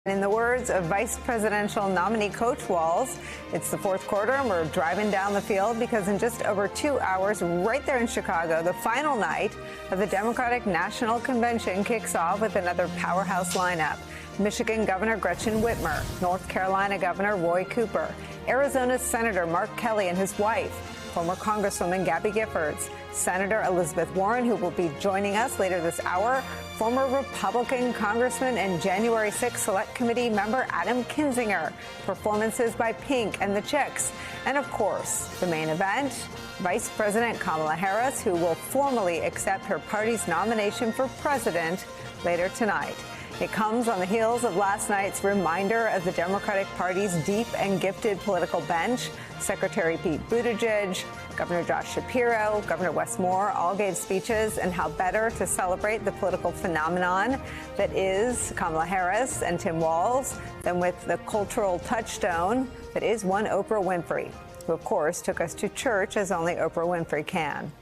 In the words of Vice Presidential nominee Coach Walz, it's the fourth quarter and we're driving down the field because in just over 2 hours, right there in Chicago, the final night of the Democratic National Convention kicks off with another powerhouse lineup. Michigan Governor Gretchen Whitmer, North Carolina Governor Roy Cooper, Arizona Senator Mark Kelly and his wife, former Congresswoman Gabby Giffords, Senator Elizabeth Warren, who will be joining us later this hour, former Republican Congressman and January 6th Select Committee member Adam Kinzinger, performances by Pink and the Chicks, and of course, the main event, Vice President Kamala Harris, who will formally accept her party's nomination for president later tonight. It comes on the heels of last night's reminder of the Democratic Party's deep and gifted political bench. Secretary Pete Buttigieg, Governor Josh Shapiro, Governor Wes Moore all gave speeches, and how better to celebrate the political phenomenon that is Kamala Harris and Tim Walz than with the cultural touchstone that is one Oprah Winfrey, who of course took us to church as only Oprah Winfrey can.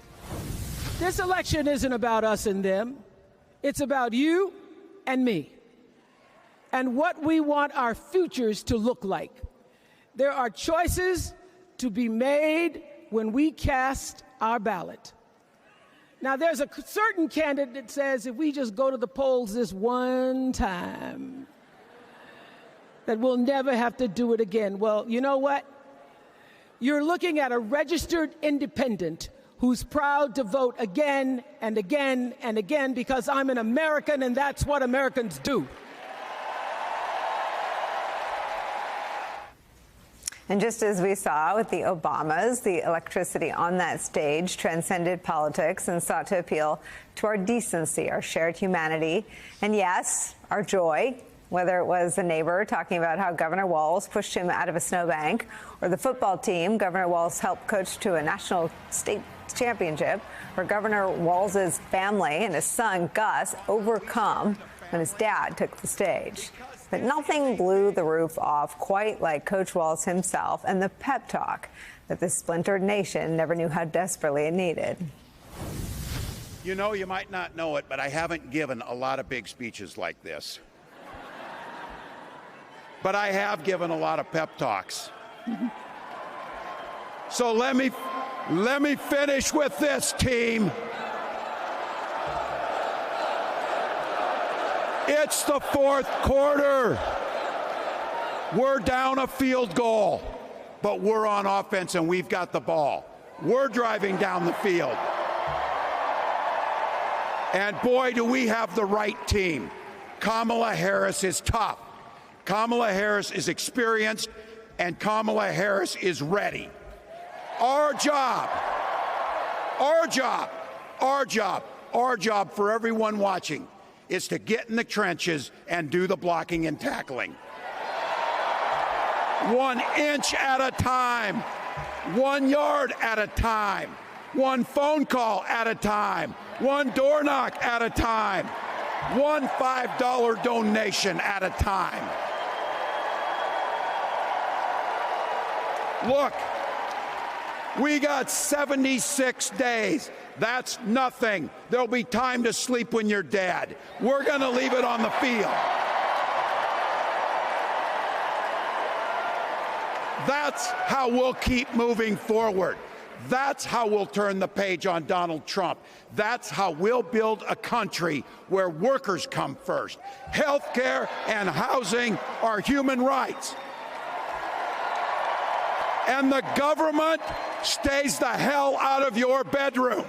This election isn't about us and them. It's about you and me, and what we want our futures to look like. There are choices to be made when we cast our ballot. Now, there's a certain candidate that says if we just go to the polls this one time, that we'll never have to do it again. Well, you know what? You're looking at a registered independent who's proud to vote again and again and again because I'm an American and that's what Americans do. And just as we saw with the Obamas, the electricity on that stage transcended politics and sought to appeal to our decency, our shared humanity, and yes, our joy. Whether it was a neighbor talking about how Governor Walz pushed him out of a snowbank, or the football team Governor Walz helped coach to a national state championship, or Governor Walz's family and his son Gus overcome when his dad took the stage. But nothing blew the roof off quite like Coach Walz himself and the pep talk that the splintered nation never knew how desperately it needed. You know, you might not know it, but I haven't given a lot of big speeches like this. But I have given a lot of pep talks. So let me finish with this, team. It's the fourth quarter. We're down a field goal, but we're on offense and we've got the ball. We're driving down the field. And boy, do we have the right team. Kamala Harris is tough. Kamala Harris is experienced, and Kamala Harris is ready. Our job for everyone watching is to get in the trenches and do the blocking and tackling. 1 inch at a time, 1 yard at a time, 1 phone call at a time, 1 door knock at a time, 1 $5 donation at a time. Look, we got 76 days. That's nothing. There'll be time to sleep when you're dead. We're going to leave it on the field. That's how we'll keep moving forward. That's how we'll turn the page on Donald Trump. That's how we'll build a country where workers come first. Health care and housing are human rights. And the government stays the hell out of your bedroom.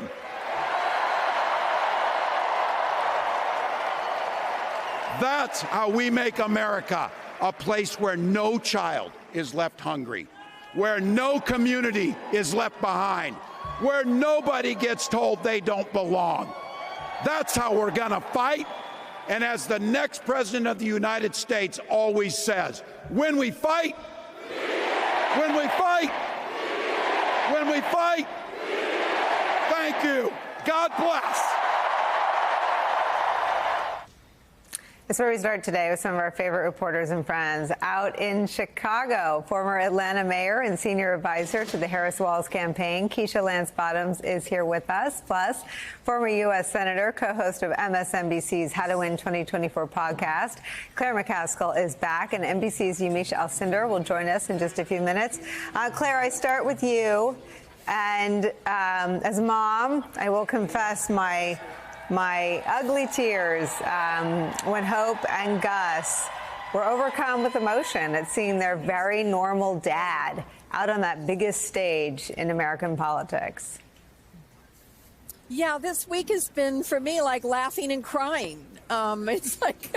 That's how we make America a place where no child is left hungry, where no community is left behind, where nobody gets told they don't belong. That's how we're going to fight. And as the next president of the United States always says, when we fight, when we fight, thank you. God bless. That's where we start today with some of our favorite reporters and friends. Out in Chicago, former Atlanta mayor and senior advisor to the Harris-Walz campaign, Keisha Lance Bottoms, is here with us. Plus, former U.S. Senator, co-host of MSNBC's How to Win 2024 podcast, Claire McCaskill, is back, and NBC's Yamiche Alcindor will join us in just a few minutes. Claire, I start with you. And as a mom, I will confess my ugly tears when Hope and Gus were overcome with emotion at seeing their very normal dad out on that biggest stage in American politics. Yeah, this week has been, for me, like laughing and crying. It's like,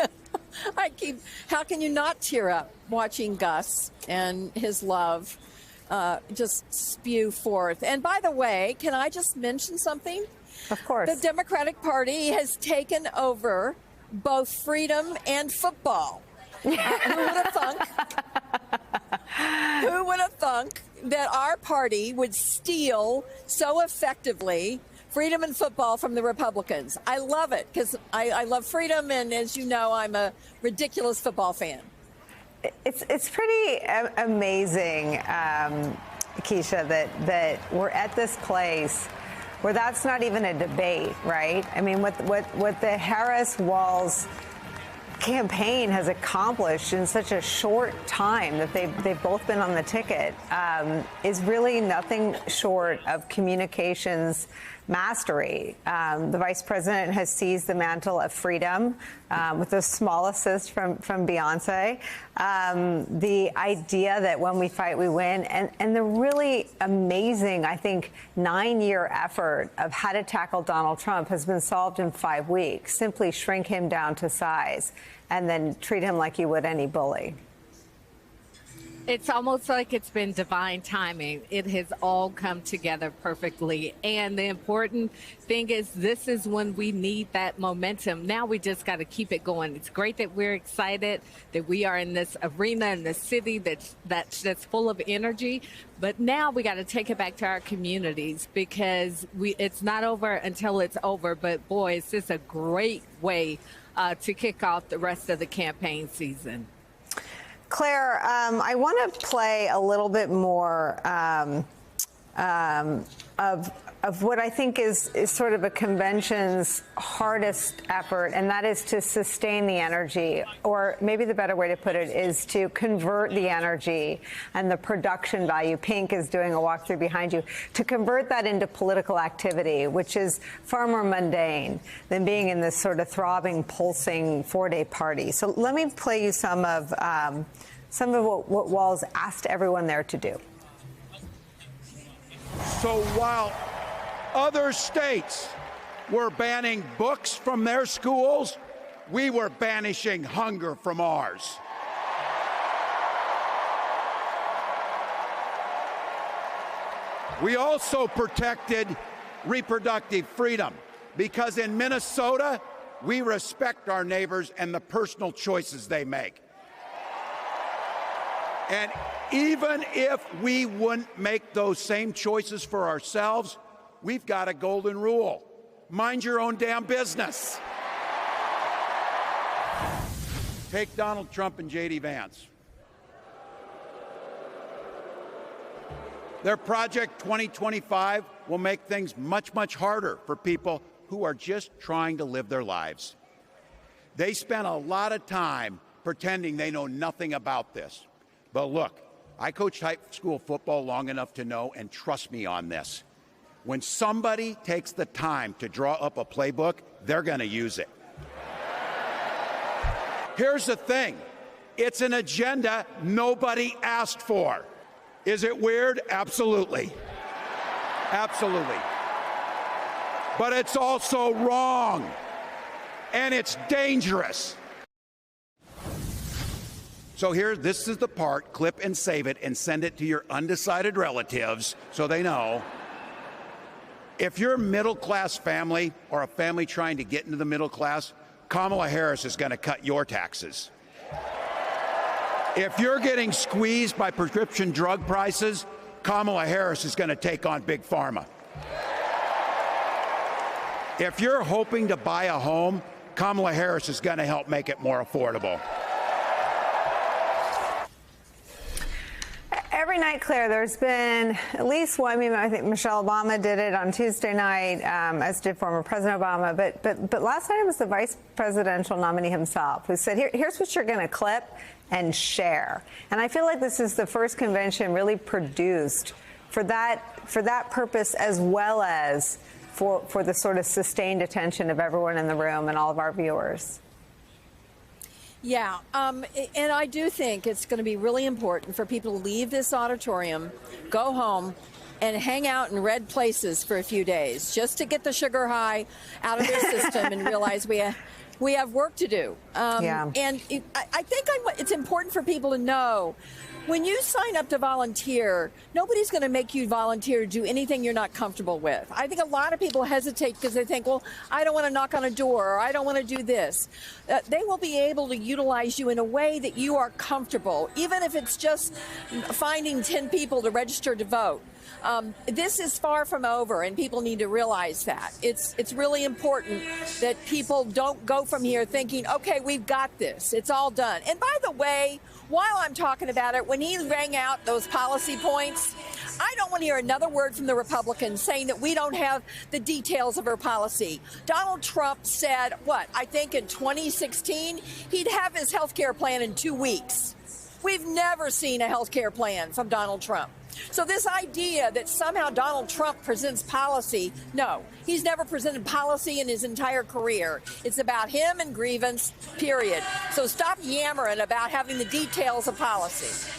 how can you not tear up watching Gus and his love just spew forth? And by the way, can I just mention something? Of course. The Democratic Party has taken over both freedom and football. Who would have thunk? Who would have thunk that our party would steal so effectively freedom and football from the Republicans? I love it because I love freedom, and as you know, I'm a ridiculous football fan. It's pretty amazing, Keisha, that we're at this place where that's not even a debate, right? I mean, what the Harris-Walz campaign has accomplished in such a short time that they've both been on the ticket is really nothing short of communications mastery. The vice president has seized the mantle of freedom with a small assist from Beyonce. The idea that when we fight, we win, and the really amazing, I think, 9-year effort of how to tackle Donald Trump has been solved in 5 weeks. Simply shrink him down to size and then treat him like you would any bully. It's almost like it's been divine timing. It has all come together perfectly. And the important thing is this is when we need that momentum. Now we just got to keep it going. It's great that we're excited that we are in this arena in the city that's full of energy. But now we got to take it back to our communities because it's not over until it's over. But boy, it's just a great way to kick off the rest of the campaign season. Claire, I want to play a little bit more of what I think is sort of a convention's hardest effort, and that is to sustain the energy, or maybe the better way to put it is to convert the energy and the production value. Pink is doing a walkthrough behind you, to convert that into political activity, which is far more mundane than being in this sort of throbbing, pulsing 4-day party. So let me play you some of what Walz asked everyone there to do. So while other states were banning books from their schools, we were banishing hunger from ours. We also protected reproductive freedom because in Minnesota, we respect our neighbors and the personal choices they make. And even if we wouldn't make those same choices for ourselves, we've got a golden rule. Mind your own damn business. Take Donald Trump and J.D. Vance. Their Project 2025 will make things much, much harder for people who are just trying to live their lives. They spent a lot of time pretending they know nothing about this. But look, I coached high school football long enough to know, and trust me on this, when somebody takes the time to draw up a playbook, they're going to use it. Here's the thing. It's an agenda nobody asked for. Is it weird? Absolutely. Absolutely. But it's also wrong, and it's dangerous. So this is the part, clip and save it and send it to your undecided relatives so they know. If you're a middle-class family or a family trying to get into the middle class, Kamala Harris is going to cut your taxes. If you're getting squeezed by prescription drug prices, Kamala Harris is going to take on Big Pharma. If you're hoping to buy a home, Kamala Harris is going to help make it more affordable. Every night, Claire, there's been at least one. I mean, I think Michelle Obama did it on Tuesday night, as did former President Obama. But last night it was the vice presidential nominee himself who said, here's what you're going to clip and share. And I feel like this is the first convention really produced for that purpose, as well as for the sort of sustained attention of everyone in the room and all of our viewers. Yeah, and I do think it's going to be really important for people to leave this auditorium, go home, and hang out in red places for a few days, just to get the sugar high out of their system and realize we have work to do. And I think it's important for people to know, when you sign up to volunteer, nobody's going to make you volunteer to do anything you're not comfortable with. I think a lot of people hesitate because they think, well, I don't want to knock on a door, or I don't want to do this. They will be able to utilize you in a way that you are comfortable, even if it's just finding 10 people to register to vote. This is far from over, and people need to realize that. It's really important that people don't go from here thinking, okay, we've got this. It's all done. And by the way, while I'm talking about it, when he rang out those policy points, I don't want to hear another word from the Republicans saying that we don't have the details of our policy. Donald Trump said, I think in 2016, he'd have his health care plan in 2 weeks. We've never seen a health care plan from Donald Trump. So this idea that somehow Donald Trump presents policy, no, he's never presented policy in his entire career. It's about him and grievance, period. So stop yammering about having the details of policy.